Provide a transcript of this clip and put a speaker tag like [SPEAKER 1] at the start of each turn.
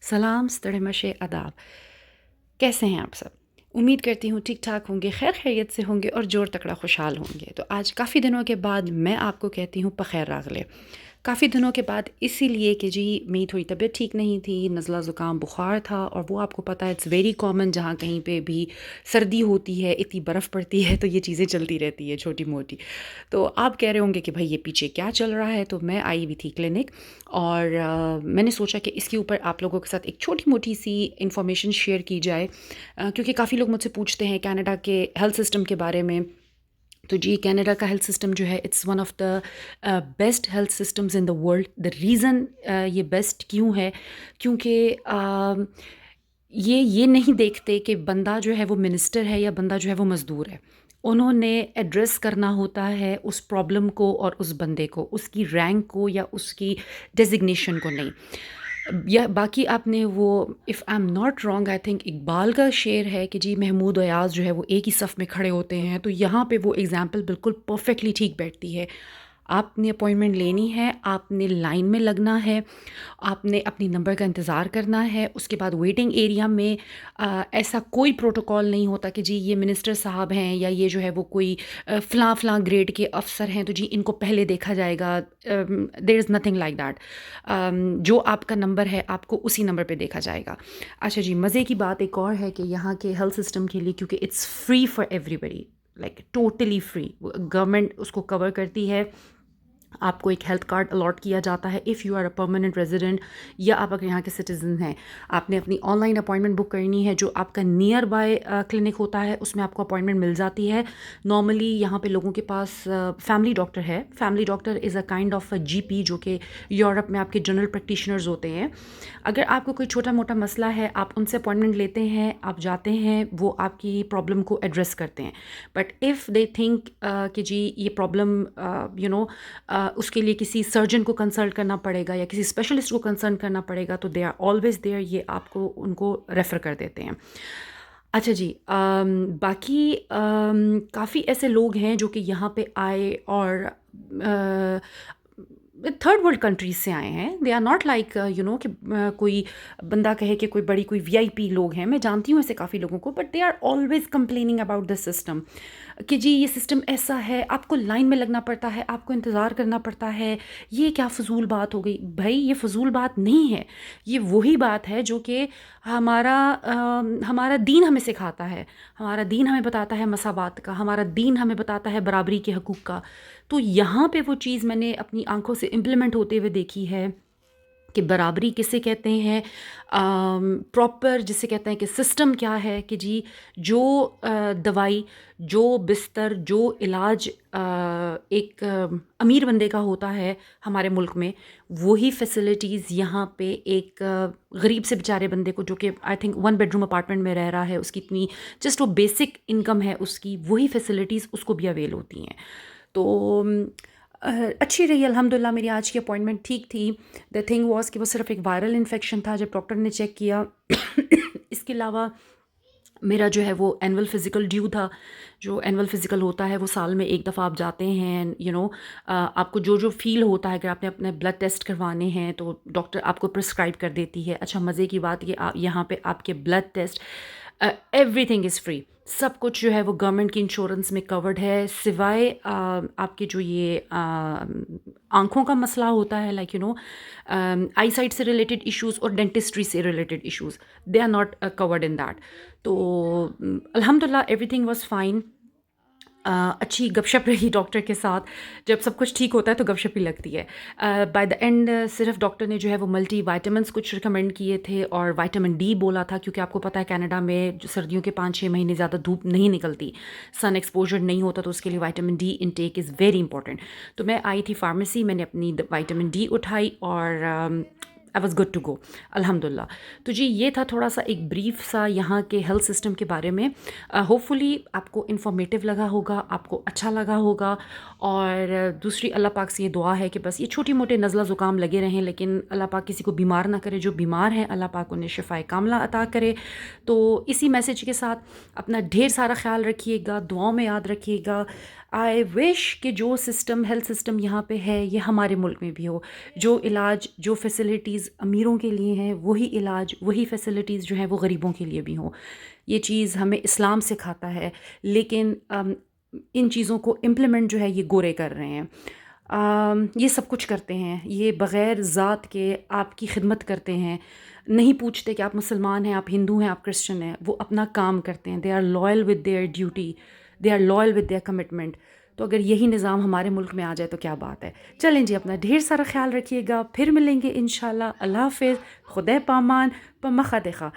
[SPEAKER 1] سلام ستڑمش آداب، کیسے ہیں آپ سب؟ امید کرتی ہوں ٹھیک ٹھاک ہوں گے، خیر خیریت سے ہوں گے اور جوڑ تکڑا خوشحال ہوں گے۔ تو آج کافی دنوں کے بعد میں آپ کو کہتی ہوں بخیر راغلے۔ کافی دنوں کے بعد اسی لیے کہ جی میری تھوڑی طبیعت ٹھیک نہیں تھی، نزلہ زکام بخار تھا، اور وہ آپ کو پتہ ہے اٹس ویری کامن، جہاں کہیں پہ بھی سردی ہوتی ہے، اتنی برف پڑتی ہے تو یہ چیزیں چلتی رہتی ہے چھوٹی موٹی۔ تو آپ کہہ رہے ہوں گے کہ بھائی یہ پیچھے کیا چل رہا ہے، تو میں آئی ہوئی تھی کلینک، اور میں نے سوچا کہ اس کے اوپر آپ لوگوں کے ساتھ ایک چھوٹی موٹی سی انفارمیشن شیئر کی جائے، کیونکہ کافی لوگ مجھ سے پوچھتے ہیں کینیڈا کے ہیلتھ سسٹم کے بارے میں۔ تو جی کینیڈا کا ہیلتھ سسٹم جو ہے it's one of the best health systems in the world. The reason یہ بیسٹ کیوں ہے، کیونکہ یہ نہیں دیکھتے کہ بندہ جو ہے وہ منسٹر ہے یا بندہ جو ہے وہ مزدور ہے، انہوں نے ایڈریس کرنا ہوتا ہے اس پرابلم کو اور اس بندے کو، اس کی رینک کو یا اس کی ڈیزگنیشن کو نہیں۔ یا باقی آپ نے وہ if I am not wrong I think Iqbal کا شعر ہے کہ جی محمود و ایاز جو ہے وہ ایک ہی صف میں کھڑے ہوتے ہیں، تو یہاں پہ وہ ایگزامپل بالکل پرفیکٹلی ٹھیک بیٹھتی ہے۔ آپ نے اپوائنٹمنٹ لینی ہے، آپ نے لائن میں لگنا ہے، آپ نے اپنی نمبر کا انتظار کرنا ہے۔ اس کے بعد ویٹنگ ایریا میں ایسا کوئی پروٹوکول نہیں ہوتا کہ جی یہ منسٹر صاحب ہیں یا یہ جو ہے وہ کوئی فلاں فلاں گریڈ کے افسر ہیں تو جی ان کو پہلے دیکھا جائے گا۔ دیر از نتھنگ لائک دیٹ۔ جو آپ کا نمبر ہے آپ کو اسی نمبر پہ دیکھا جائے گا۔ اچھا جی، مزے کی بات ایک اور ہے کہ یہاں کے ہیلتھ سسٹم کے لیے، کیونکہ it's free for everybody, like totally free, government اس کو کور کرتی ہے۔ آپ کو ایک ہیلتھ کارڈ الاٹ کیا جاتا ہے if you are a permanent resident, یا آپ اگر یہاں کے سٹیزن ہیں، آپ نے اپنی آن لائن اپوائنٹمنٹ بک کرنی ہے۔ جو آپ کا نیئر بائی کلینک ہوتا ہے اس میں آپ کو اپوائنٹمنٹ مل جاتی ہے۔ نارملی یہاں پہ لوگوں کے پاس فیملی ڈاکٹر ہے۔ Family doctor is a kind of G P, جو کہ یورپ میں آپ کے جنرل پریکٹیشنرز ہوتے ہیں۔ اگر آپ کو کوئی چھوٹا موٹا مسئلہ ہے، آپ ان سے اپوائنٹمنٹ لیتے ہیں، آپ جاتے ہیں، وہ آپ کی پرابلم کو ایڈریس کرتے ہیں۔ بٹ ایف دے تھنک کہ جی یہ پرابلم اس کے لیے کسی سرجن کو کنسلٹ کرنا پڑے گا یا کسی اسپیشلسٹ کو کنسلٹ کرنا پڑے گا، تو دے آر آلویز دیئر، یہ آپ کو ان کو ریفر کر دیتے ہیں۔ اچھا جی، باقی کافی ایسے لوگ ہیں جو کہ یہاں پہ آئے اور تھرڈ ورلڈ کنٹریز سے آئے ہیں۔ دے آر ناٹ لائک کہ کوئی بندہ کہے کہ کوئی بڑی کوئی وی آئی پی لوگ ہیں، میں جانتی ہوں ایسے کافی لوگوں کو، but they are always complaining about the system کہ جی یہ سسٹم ایسا ہے، آپ کو لائن میں لگنا پڑتا ہے، آپ کو انتظار کرنا پڑتا ہے، یہ کیا فضول بات ہو گئی؟ بھائی یہ فضول بات نہیں ہے، یہ وہی بات ہے جو کہ ہمارا دین ہمیں سکھاتا ہے۔ ہمارا دین ہمیں بتاتا ہے مساوات کا، ہمارا دین ہمیں بتاتا ہے برابری کے حقوق کا۔ تو یہاں پہ وہ چیز میں نے اپنی آنکھوں سے امپلیمنٹ ہوتے ہوئے دیکھی ہے کہ برابری کسے کہتے ہیں، پراپر جسے کہتے ہیں کہ سسٹم کیا ہے، کہ جی جو دوائی، جو بستر، جو علاج ایک امیر بندے کا ہوتا ہے ہمارے ملک میں، وہی فیسلٹیز یہاں پہ ایک غریب سے بیچارے بندے کو، جو کہ آئی تھنک 1 بیڈروم اپارٹمنٹ میں رہ رہا ہے، اس کی اتنی جسٹ وہ بیسک انکم ہے اس کی، وہی فیسلٹیز اس کو بھی اویل ہوتی ہیں۔ تو اچھی رہی الحمدللہ، میری آج کی اپوائنٹمنٹ ٹھیک تھی۔ دا تھنگ واز کہ وہ صرف ایک وائرل انفیکشن تھا جب ڈاکٹر نے چیک کیا۔ اس کے علاوہ میرا جو ہے وہ اینول فزیکل ڈیو تھا۔ جو اینول فزیکل ہوتا ہے وہ سال میں ایک دفعہ آپ جاتے ہیں، آپ کو جو فیل ہوتا ہے، اگر آپ نے اپنے بلڈ ٹیسٹ کروانے ہیں تو ڈاکٹر آپ کو پرسکرائب کر دیتی ہے۔ اچھا مزے کی بات یہ یہاں پہ آپ کے blood test everything is free, سب کچھ جو ہے وہ گورنمنٹ کی انشورنس میں کورڈ ہے، سوائے آپ کے جو یہ آنکھوں کا مسئلہ ہوتا ہے، لائک آئی سائٹ سے ریلیٹڈ ایشوز اور ڈینٹسٹری سے related issues, they are not covered in that. تو الحمدللہ ایوری تھنگ واز فائن۔ اچھی گپ شپ رہی ڈاکٹر کے ساتھ، جب سب کچھ ٹھیک ہوتا ہے تو گپ شپ ہی لگتی ہے۔ بائی دا اینڈ صرف ڈاکٹر نے جو ہے وہ ملٹی وائٹامنس کچھ ریکمینڈ کیے تھے اور وائٹامن ڈی بولا تھا، کیونکہ آپ کو پتہ ہے کینیڈا میں جو سردیوں کے 5-6 مہینے زیادہ دھوپ نہیں نکلتی، سن ایکسپوجر نہیں ہوتا، تو اس کے لیے vitamin D intake is very important. تو میں آئی تھی فارمیسی، میں نے اپنی وائٹامن ڈی اٹھائی اور I was good to go الحمد للہ۔ تو جی یہ تھا تھوڑا سا ایک بریف سا یہاں کے ہیلتھ سسٹم کے بارے میں۔ ہوپ فلی آپ کو انفارمیٹیو لگا ہوگا، آپ کو اچھا لگا ہوگا، اور دوسری اللہ پاک سے یہ دعا ہے کہ بس یہ چھوٹی موٹے نزلہ زکام لگے رہیں، لیکن اللہ پاک کسی کو بیمار نہ کرے۔ جو بیمار ہیں اللہ پاک انہیں شفائے کاملہ عطا کرے۔ تو اسی میسج کے ساتھ اپنا ڈھیر سارا خیال رکھیے گا، دعاؤں میں یاد رکھیے گا۔ آئی وش کہ جو سسٹم ہیلتھ سسٹم یہاں پہ ہے یہ ہمارے ملک میں بھی ہو. جو علاج جو فیسلٹیز امیروں کے لیے ہیں وہی علاج وہی فیسلٹیز جو ہیں وہ غریبوں کے لیے بھی ہوں. یہ چیز ہمیں اسلام سکھاتا ہے، لیکن ان چیزوں کو امپلیمنٹ جو ہے یہ گورے کر رہے ہیں. یہ سب کچھ کرتے ہیں، یہ بغیر ذات کے آپ کی خدمت کرتے ہیں، نہیں پوچھتے کہ آپ مسلمان ہیں، آپ ہندو ہیں، آپ کرسچن ہیں. وہ اپنا کام کرتے ہیں. They are loyal with their duty, they are loyal with their commitment. تو اگر یہی نظام ہمارے ملک میں آ جائے تو کیا بات ہے. چلیں جی، اپنا ڈھیر سارا خیال رکھیے گا، پھر ملیں گے انشاءاللہ. اللہ حافظ، خدے پامان، پمخا دکھا.